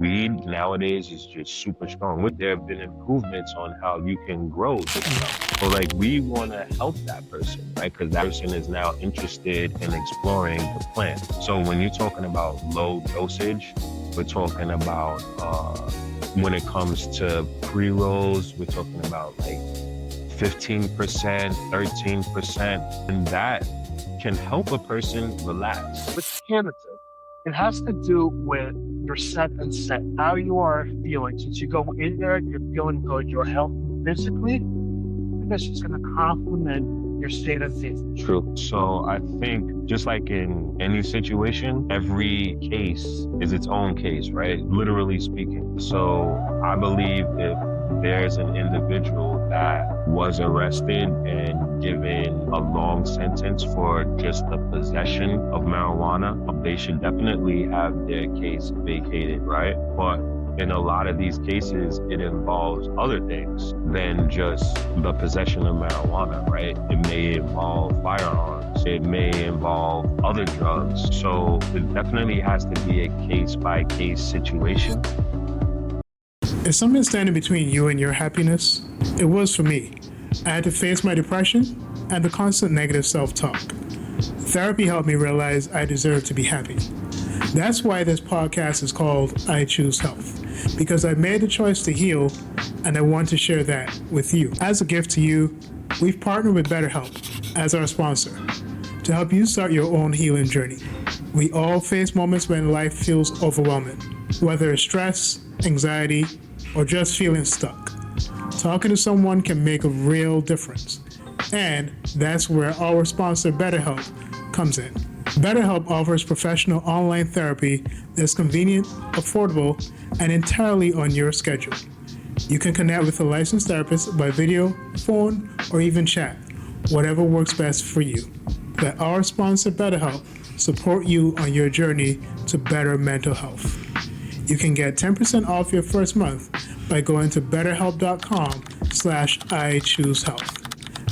Weed nowadays is just super strong. There have been improvements on how you can grow this stuff. So like we want to help that person, right? Because that person is now interested in exploring the plant. So when you're talking about low dosage, we're talking about when it comes to pre-rolls, we're talking about like 15%, 13%, and that can help a person relax. With cannabis, it has to do with your set and set, how you are feeling. Since you go in there, you're feeling good, you're healthy physically, this is going to complement your state of being. True. So I think just like in any situation, every case is its own case, right? Literally speaking. So I believe if there's an individual that was arrested and given a long sentence for just the possession of marijuana, they should definitely have their case vacated, right? But in a lot of these cases, it involves other things than just the possession of marijuana, right? It may involve firearms. It may involve other drugs. So it definitely has to be a case-by-case situation. If something standing between you and your happiness, it was for me. I had to face my depression and the constant negative self-talk. Therapy helped me realize I deserve to be happy. That's why this podcast is called I Choose Health, because I made the choice to heal and I want to share that with you. As a gift to you, we've partnered with BetterHelp as our sponsor to help you start your own healing journey. We all face moments when life feels overwhelming, whether it's stress, anxiety, or just feeling stuck. Talking to someone can make a real difference. And that's where our sponsor BetterHelp comes in. BetterHelp offers professional online therapy that's convenient, affordable, and entirely on your schedule. You can connect with a licensed therapist by video, phone, or even chat, whatever works best for you. Let our sponsor BetterHelp support you on your journey to better mental health. You can get 10% off your first month by going to betterhelp.com/iChooseHealth.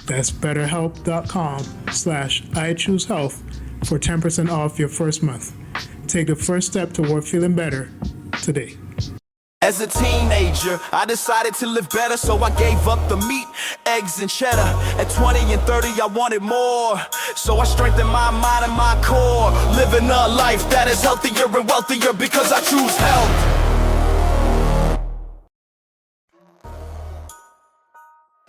That's betterhelp.com/iChooseHealth for 10% off your first month. Take the first step toward feeling better today. As a teenager, I decided to live better, so I gave up the meat, eggs, and cheddar. At 20 and 30, I wanted more, so I strengthened my mind and my core. Living a life that is healthier and wealthier because I choose health.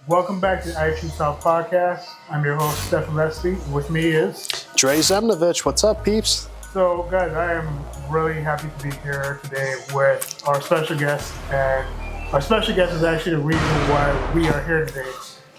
Welcome back to I Choose Health podcast. I'm your host, Stefan Leslie. With me is Dre Zemnovich. What's up, peeps? So, guys, I am really happy to be here today with our special guest. And our special guest is actually the reason why we are here today.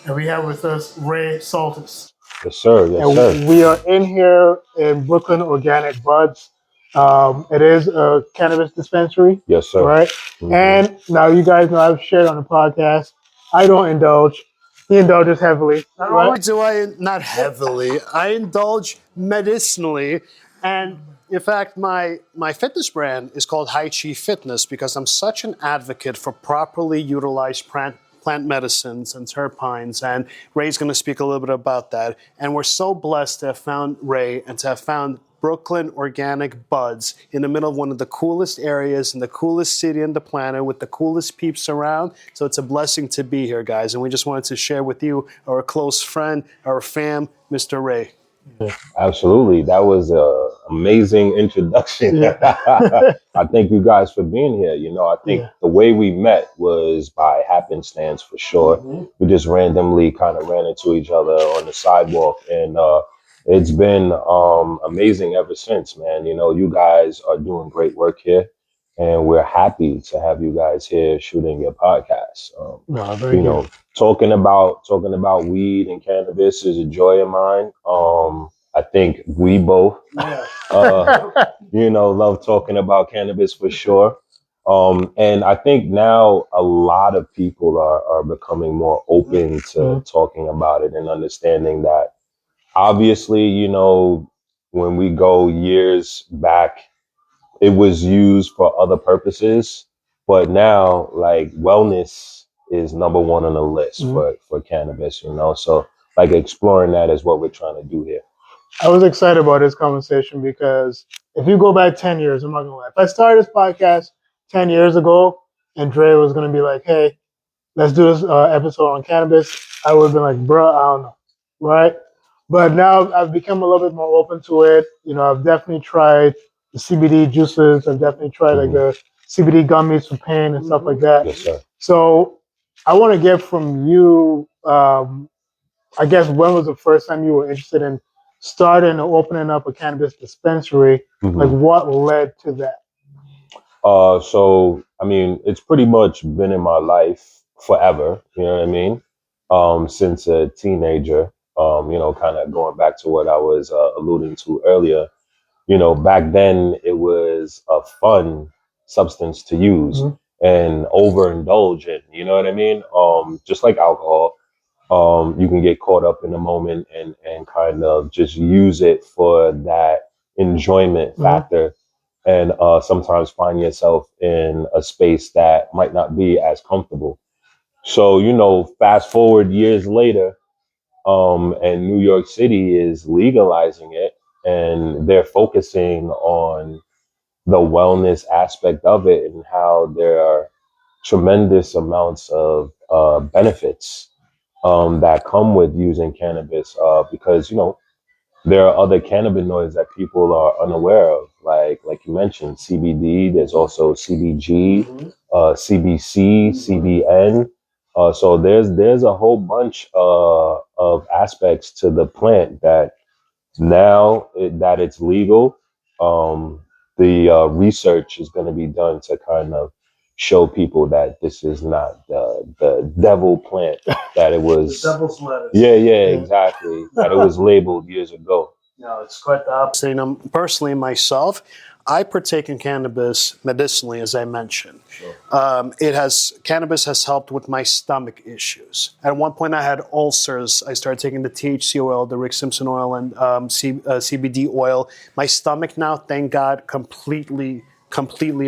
And we have with us Ray Saltus. Yes, sir. Yes, And sir. we are in here in Brooklyn Organic Buds. It is a cannabis dispensary. Yes, sir. Right? Mm-hmm. And now you guys know I've shared on the podcast. I don't indulge. He indulges heavily. Not only do I, not heavily, I indulge medicinally. And in fact, my fitness brand is called High Chi Fitness because I'm such an advocate for properly utilized plant medicines and terpenes. And Ray's going to speak a little bit about that. And we're so blessed to have found Ray and to have found Brooklyn Organic Buds in the middle of one of the coolest areas in the coolest city on the planet with the coolest peeps around. So it's a blessing to be here, guys. And we just wanted to share with you our close friend, our fam, Mr. Ray. Absolutely. That was an amazing introduction. Yeah. I thank you guys for being here. You know, I think the way we met was by happenstance for sure. Mm-hmm. We just randomly kind of ran into each other on the sidewalk, and it's been amazing ever since, man. You know, you guys are doing great work here, and we're happy to have you guys here shooting your podcast. You know, talking about weed and cannabis is a joy of mine. I think we both, you know, love talking about cannabis for sure. And I think now a lot of people are becoming more open to talking about it and understanding that. Obviously, you know, when we go years back, it was used for other purposes, but now like wellness is number one on the list for cannabis, you know? So like exploring that is what we're trying to do here. I was excited about this conversation because if you go back 10 years, I'm not gonna lie. If I started this podcast 10 years ago and Dre was going to be like, hey, let's do this episode on cannabis, I would have been like, bro, I don't know. Right. But now I've become a little bit more open to it. You know, I've definitely tried the CBD juices. I've definitely tried like the CBD gummies for pain and stuff like that. Yes, sir. So I want to get from you, I guess, when was the first time you were interested in starting or opening up a cannabis dispensary? Like, what led to that? So I mean, it's pretty much been in my life forever. You know what I mean? Since a teenager. You know, kind of going back to what I was alluding to earlier. You know, back then it was a fun substance to use and overindulge in. You know what I mean? Just like alcohol. You can get caught up in the moment and kind of just use it for that enjoyment factor, and sometimes find yourself in a space that might not be as comfortable. So, you know, fast forward years later, and New York City is legalizing it, and they're focusing on the wellness aspect of it and how there are tremendous amounts of benefits that come with using cannabis, because, you know, there are other cannabinoids that people are unaware of, like you mentioned, CBD. There's also CBG, CBC, CBN. So there's a whole bunch of aspects to the plant that that it's legal, the research is going to be done to kind of show people that this is not the devil plant that it was. Devil's lettuce. Yeah, exactly. That it was labeled years ago. No, it's quite the opposite. You know, personally, myself, I partake in cannabis medicinally, as I mentioned. Cannabis has helped with my stomach issues. At one point, I had ulcers. I started taking the THC oil, the Rick Simpson oil, and CBD oil. My stomach now, thank God, completely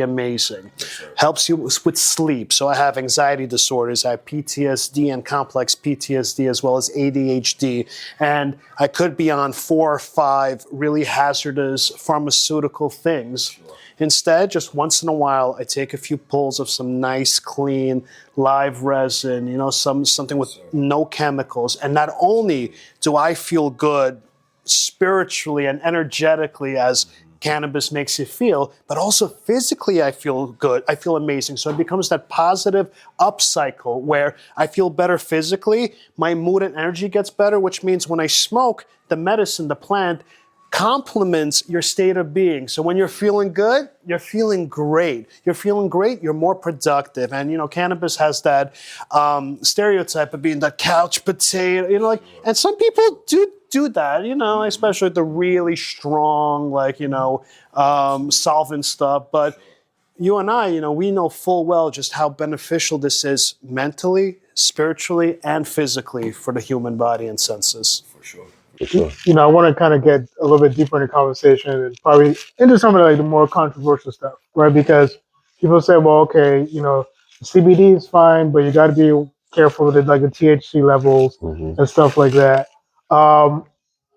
amazing. Helps you with sleep. So I have anxiety disorders. I have PTSD and complex PTSD, as well as ADHD. And I could be on 4 or 5 really hazardous pharmaceutical things. Instead, just once in a while, I take a few pulls of some nice, clean, live resin, you know, something with no chemicals. And not only do I feel good spiritually and energetically as cannabis makes you feel, but also physically I feel good. I feel amazing. So it becomes that positive upcycle where I feel better physically, my mood and energy gets better, which means when I smoke, the medicine, the plant, complements your state of being. So when you're feeling good, you're feeling great. You're feeling great, you're more productive. And, you know, cannabis has that stereotype of being that couch potato, you know, like, and some people do that, you know, especially the really strong, like, you know, solvent stuff. But you and I, you know, we know full well just how beneficial this is mentally, spiritually, and physically for the human body and senses. For sure. You know, I want to kind of get a little bit deeper in the conversation and probably into some of like the more controversial stuff, right? Because people say, well, okay, you know, CBD is fine, but you got to be careful with it, like the THC levels and stuff like that.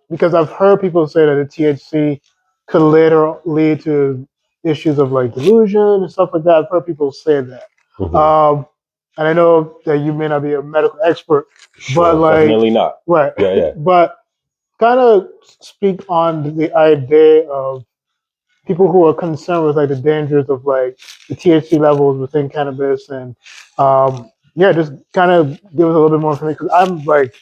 Because I've heard people say that the THC could later lead to issues of like delusion and stuff like that. I've heard people say that. And I know that you may not be a medical expert, but like definitely not. Right. Yeah. But kind of speak on the idea of people who are concerned with like the dangers of like the THC levels within cannabis, and just kind of give us a little bit more information, because I'm like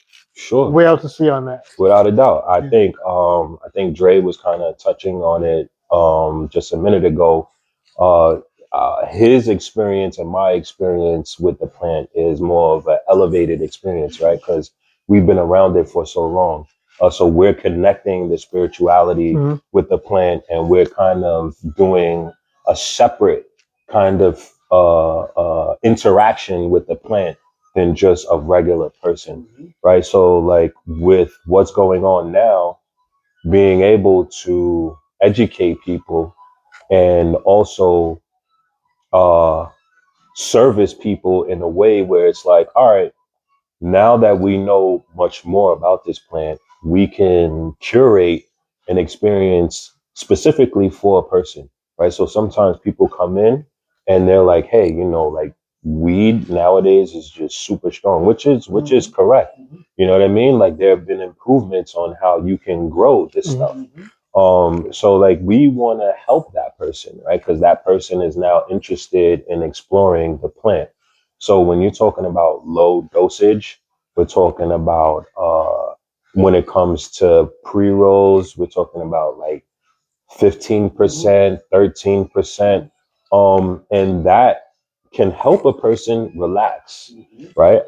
way out to sea on that. Without a doubt. I think Dre was kind of touching on it just a minute ago. His experience and my experience with the plant is more of an elevated experience, right? Because we've been around it for so long. So we're connecting the spirituality with the plant, and we're kind of doing a separate kind of interaction with the plant than just a regular person, right? So like with what's going on now, being able to educate people and also service people in a way where it's like, all right, now that we know much more about this plant, we can curate an experience specifically for a person, right? So sometimes people come in and they're like, hey, you know, like weed nowadays is just super strong, which is correct. You know what I mean? Like there have been improvements on how you can grow this stuff. So like we want to help that person, right? Because that person is now interested in exploring the plant. So when you're talking about low dosage, we're talking about when it comes to pre-rolls, we're talking about like 15%, 13%. And that can help a person relax, right?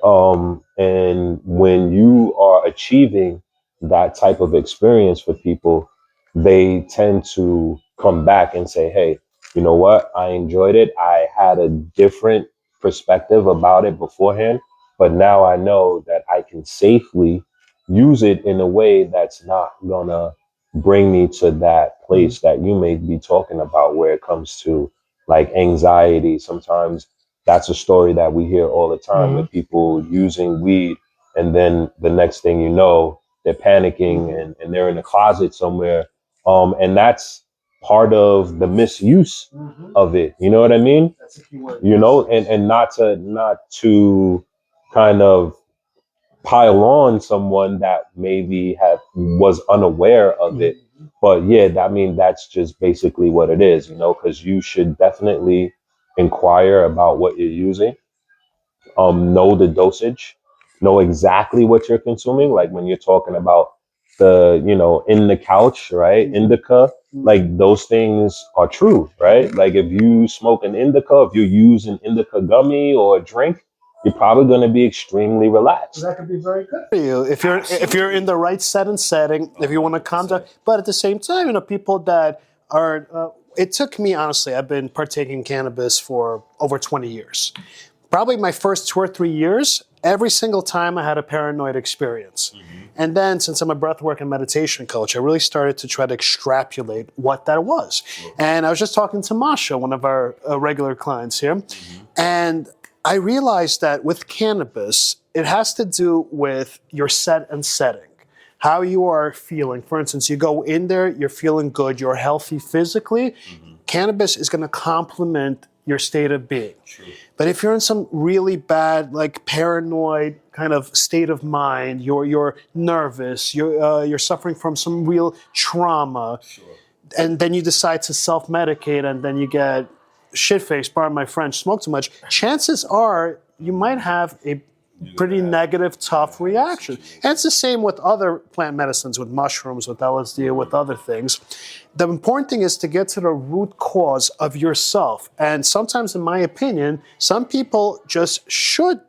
And when you are achieving that type of experience for people, they tend to come back and say, hey, you know what? I enjoyed it. I had a different perspective about it beforehand, but now I know that I can safely use it in a way that's not gonna bring me to that place that you may be talking about where it comes to like anxiety. Sometimes that's a story that we hear all the time with people using weed, and then the next thing you know, they're panicking and they're in a closet somewhere. And that's part of the misuse of it. You know what I mean? That's a key word. You know, and not to kind of pile on someone that maybe was unaware of it. But yeah, I mean, that's just basically what it is, you know, because you should definitely inquire about what you're using, know the dosage, know exactly what you're consuming. Like when you're talking about the, you know, in the couch, right? Indica, like those things are true, right? Like if you smoke an indica, if you use an indica gummy or a drink, you're probably going to be extremely relaxed. That could be very good for you if you're in the right setting, if you want to calm down. But at the same time, you know, people that are. It took me, honestly, I've been partaking in cannabis for over 20 years. Probably my first 2 or 3 years, every single time I had a paranoid experience. And then, since I'm a breathwork and meditation coach, I really started to try to extrapolate what that was. And I was just talking to Masha, one of our regular clients here, and I realized that with cannabis, it has to do with your set and setting, how you are feeling. For instance, you go in there, you're feeling good, you're healthy physically. Cannabis is going to complement your state of being. But if you're in some really bad, like paranoid kind of state of mind, you're nervous, you're suffering from some real trauma, and then you decide to self-medicate, and then you get shit-faced, pardon my French, smoke too much, chances are you might have a pretty negative, tough reaction. And it's the same with other plant medicines, with mushrooms, with LSD, with other things. The important thing is to get to the root cause of yourself. And sometimes, in my opinion, some people just should,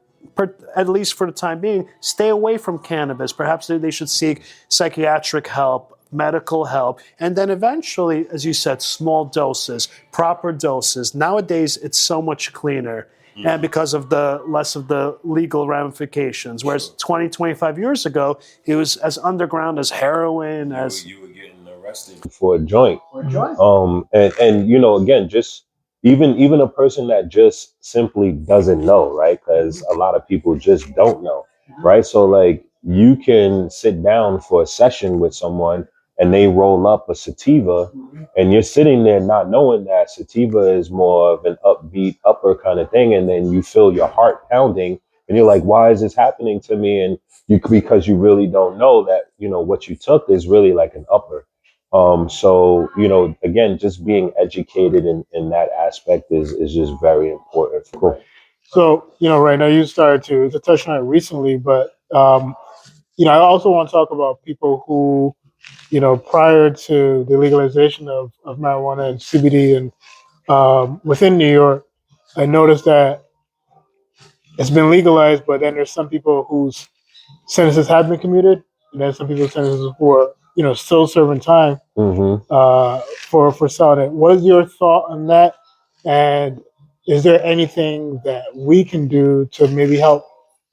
at least for the time being, stay away from cannabis. Perhaps they should seek psychiatric help, medical help, and then eventually, as you said, small doses, proper doses. Nowadays, it's so much cleaner. And because of the less of the legal ramifications. Whereas 20, 25 years ago, it was as underground as heroin, as you were getting arrested for a joint. And you know, again, just even a person that just simply doesn't know, right? Because a lot of people just don't know, right? So like you can sit down for a session with someone and they roll up a sativa, and you're sitting there not knowing that sativa is more of an upbeat, upper kind of thing, and then you feel your heart pounding, and you're like, "Why is this happening to me?" And because you really don't know that, you know, what you took is really like an upper. So you know, again, just being educated in that aspect is just very important. Cool. So, you know, right now you started to touch on it recently, but, you know, I also want to talk about people who, you know, prior to the legalization of marijuana and CBD and within New York, I noticed that it's been legalized, but then there's some people whose sentences have been commuted, and then some people's sentences who are, you know, still serving time for selling it. What is your thought on that? And is there anything that we can do to maybe help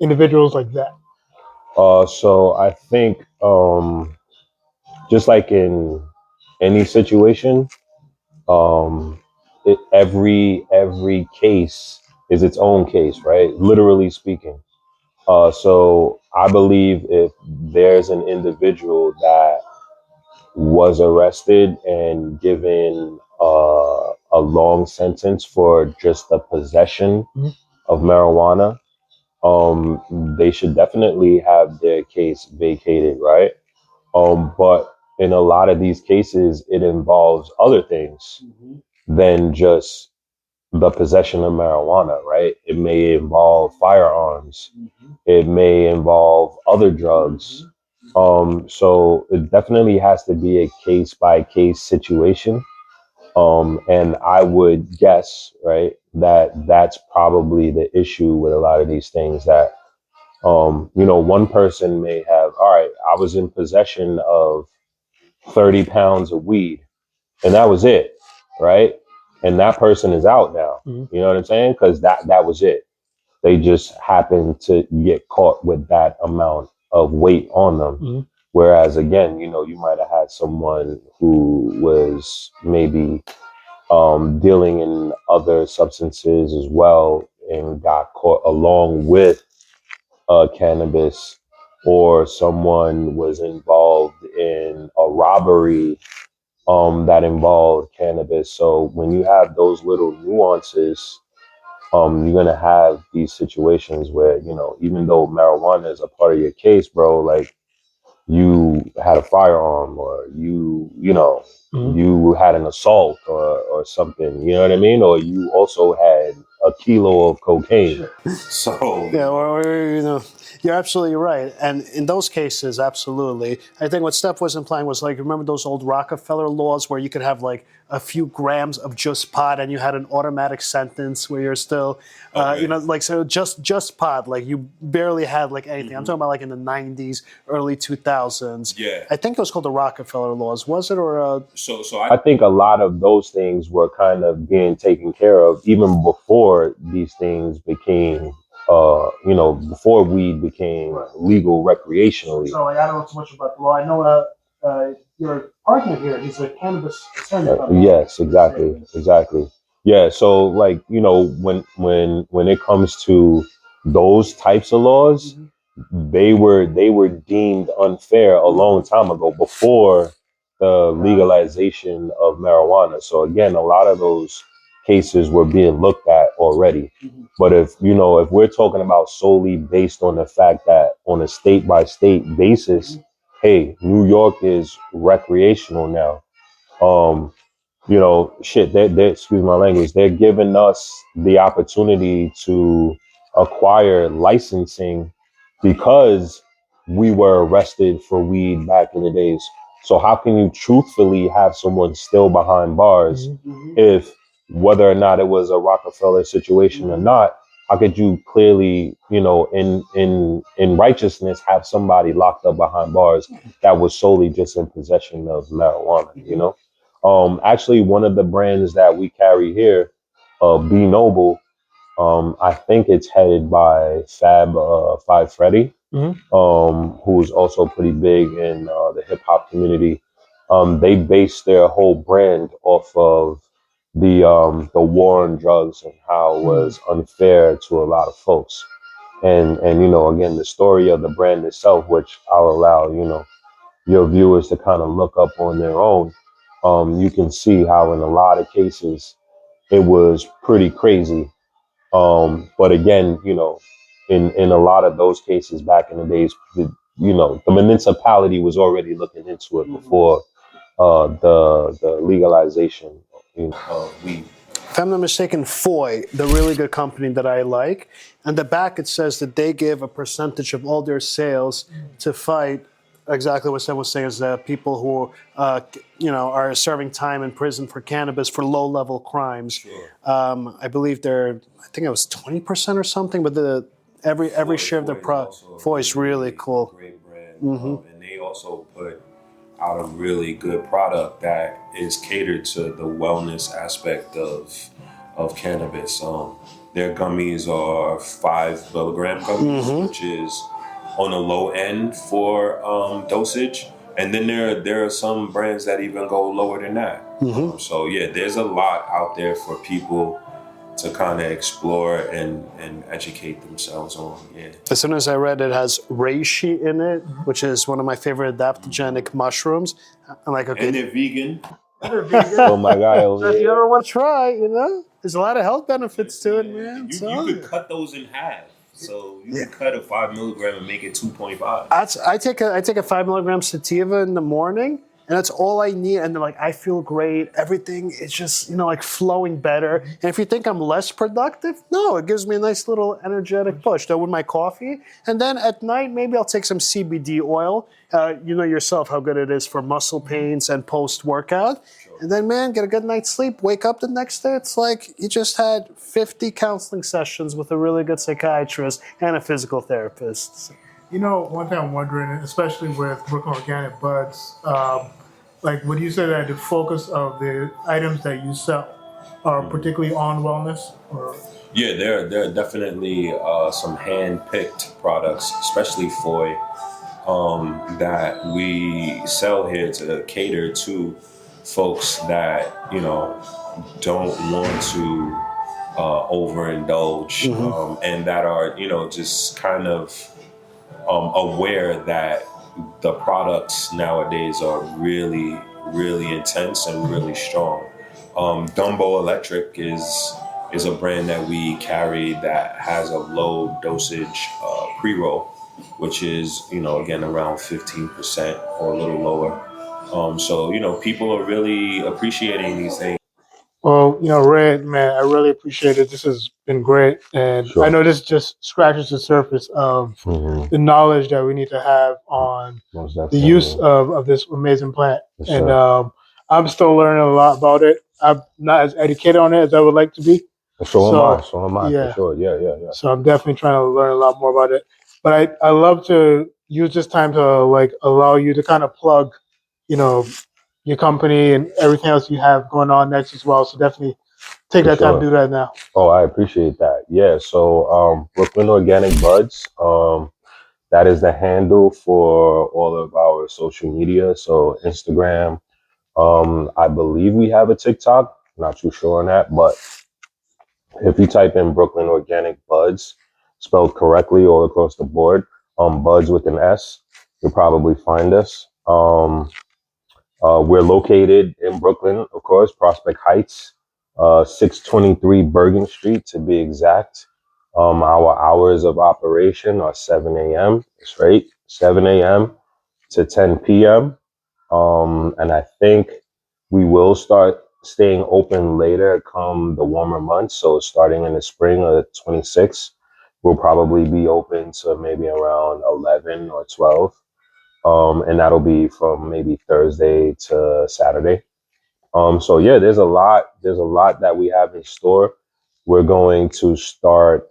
individuals like that? So I think just like in any situation, every case is its own case, right? Literally speaking. So I believe if there's an individual that was arrested and given a long sentence for just the possession of marijuana, they should definitely have their case vacated, right? But in a lot of these cases, it involves other things than just the possession of marijuana, right? It may involve firearms. It may involve other drugs. So it definitely has to be a case by case situation. And I would guess, right, that that's probably the issue with a lot of these things that, one person may have, all right, I was in possession of 30 pounds of weed and that was it, right? And that person is out now. You know what I'm saying? Because that was it. They just happened to get caught with that amount of weight on them. Whereas again, you might have had someone who was maybe dealing in other substances as well and got caught along with cannabis, or someone was involved in a robbery that involved cannabis. So when you have those little nuances, you're gonna have these situations where, even though marijuana is a part of your case, bro, like you had a firearm, or you had an assault or something, you know what I mean? Or you also had a kilo of cocaine. So Yeah, or you're absolutely right. And in those cases, absolutely. I think what Steph was implying was, like, remember those old Rockefeller laws where you could have like a few grams of just pot and you had an automatic sentence where you're still, so just pot, like you barely had like anything. I'm talking about like in the 90s, early 2000s. Yeah. I think it was called the Rockefeller laws, was it? Or I think a lot of those things were kind of being taken care of even before these things became, before weed became legal recreationally. So I don't know too much about the law. I know your partner here, he's a cannabis attorney. Yes, exactly. Yeah, so like, when it comes to those types of laws, they were deemed unfair a long time ago, before the legalization of marijuana. So again, a lot of those cases were being looked at already. But if we're talking about solely based on the fact that on a state by state basis, hey, New York is recreational now. They excuse my language, they're giving us the opportunity to acquire licensing because we were arrested for weed back in the days. So how can you truthfully have someone still behind bars if, whether or not it was a Rockefeller situation or not, how could you clearly, in righteousness, have somebody locked up behind bars that was solely just in possession of marijuana, Actually, one of the brands that we carry here, B Noble, I think it's headed by Five Freddy, who's also pretty big in the hip hop community. They base their whole brand off of the war on drugs and how it was unfair to a lot of folks. And again, the story of the brand itself, which I'll allow your viewers to kind of look up on their own. You can see how in a lot of cases it was pretty crazy. But again, in a lot of those cases back in the days, the municipality was already looking into it before the legalization of weed. if I'm not mistaken, Foy, the really good company that I like, and the back it says that they give a percentage of all their sales to fight exactly what Sam was saying, is that people who are serving time in prison for cannabis for low-level crimes. Sure. I believe I think it was 20% or something, but every share of their Foy is really cool. Great brand, and they also put out a really good product that is catered to the wellness aspect of cannabis. Their gummies are 5 milligram gummies, which is on the low end for dosage. And then there are some brands that even go lower than that. So yeah, there's a lot out there for people to kind of explore and educate themselves on. Yeah. As soon as I read it has reishi in it, which is one of my favorite adaptogenic mushrooms, I'm like, okay. And they're vegan. So my guy over So if you here. ever want to try, there's a lot of health benefits to it, man. You could cut those in half. So you could cut a 5 milligram and make it 2.5. I take a 5 milligram sativa in the morning, and that's all I need. And like I feel great. Everything is just like flowing better. And if you think I'm less productive, no, it gives me a nice little energetic push. Though with my coffee, and then at night maybe I'll take some CBD oil. You know yourself how good it is for muscle pains and post workout. And then, man, get a good night's sleep. Wake up the next day. It's like you just had 50 counseling sessions with a really good psychiatrist and a physical therapist. One thing I'm wondering, especially with Brooklyn Organic Buds, like would you say that the focus of the items that you sell are particularly on wellness? Or? Yeah, there are definitely some hand-picked products, especially Foy, that we sell here to cater to folks that don't want to overindulge, and that are just kind of aware that the products nowadays are really, really intense and really strong. Dumbo Electric is a brand that we carry that has a low dosage pre-roll, which is again around 15% or a little lower. So people are really appreciating these things. Well, Red, man, I really appreciate it. This has been great. And Sure. I know this just scratches the surface of the knowledge that we need to have on the use of this amazing plant. Yes, and sir. I'm still learning a lot about it. I'm not as educated on it as I would like to be. So am I, yeah. for sure. Yeah. So I'm definitely trying to learn a lot more about it. But I love to use this time to allow you to kind of plug, your company and everything else you have going on next as well. So definitely take that time to do that now. Oh, I appreciate that. Yeah. So Brooklyn Organic Buds, that is the handle for all of our social media. So Instagram, I believe we have a TikTok. Not too sure on that, but if you type in Brooklyn Organic Buds, spelled correctly all across the board, Buds with an S, you'll probably find us. We're located in Brooklyn, of course, Prospect Heights, 623 Bergen Street to be exact. Our hours of operation are 7 a.m. That's right, 7 a.m. to 10 p.m. And I think we will start staying open later come the warmer months. So starting in the spring of 26, we'll probably be open to maybe around 11 or 12. And that'll be from maybe Thursday to Saturday. So yeah, there's a lot that we have in store. We're going to start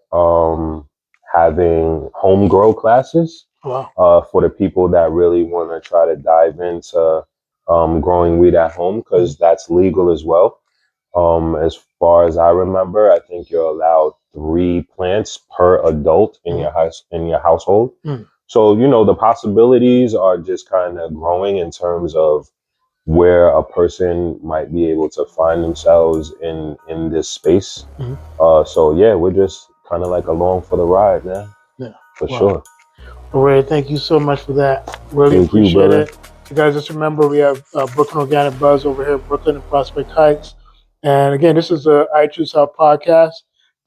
having home grow classes for the people that really want to try to dive into growing weed at home, because that's legal as well. As far as I remember, I think you're allowed 3 plants per adult in your household. So, the possibilities are just kind of growing in terms of where a person might be able to find themselves in this space. So yeah, we're just kind of like along for the ride, man. Yeah, for sure. Ray, thank you so much for that. Really appreciate it. You guys just remember we have Brooklyn Organic Buzz over here in Brooklyn and Prospect Heights. And again, this is the I Choose Health podcast.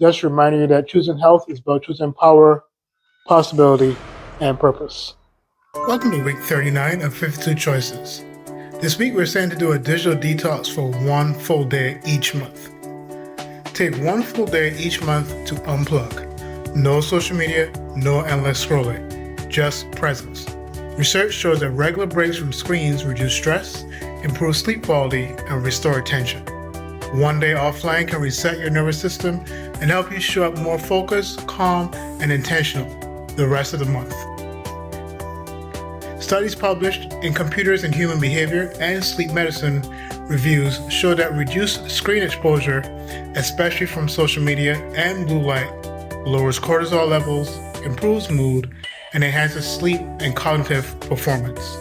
Just reminding you that choosing health is about choosing power, possibility, and purpose. Welcome to week 39 of 52 Choices. This week we're saying to do a digital detox for 1 full day each month. Take 1 full day each month to unplug. No social media, no endless scrolling, just presence. Research shows that regular breaks from screens reduce stress, improve sleep quality, and restore attention. 1 day offline can reset your nervous system and help you show up more focused, calm, and intentional the rest of the month. Studies published in Computers and Human Behavior and Sleep Medicine reviews show that reduced screen exposure, especially from social media and blue light, lowers cortisol levels, improves mood, and enhances sleep and cognitive performance.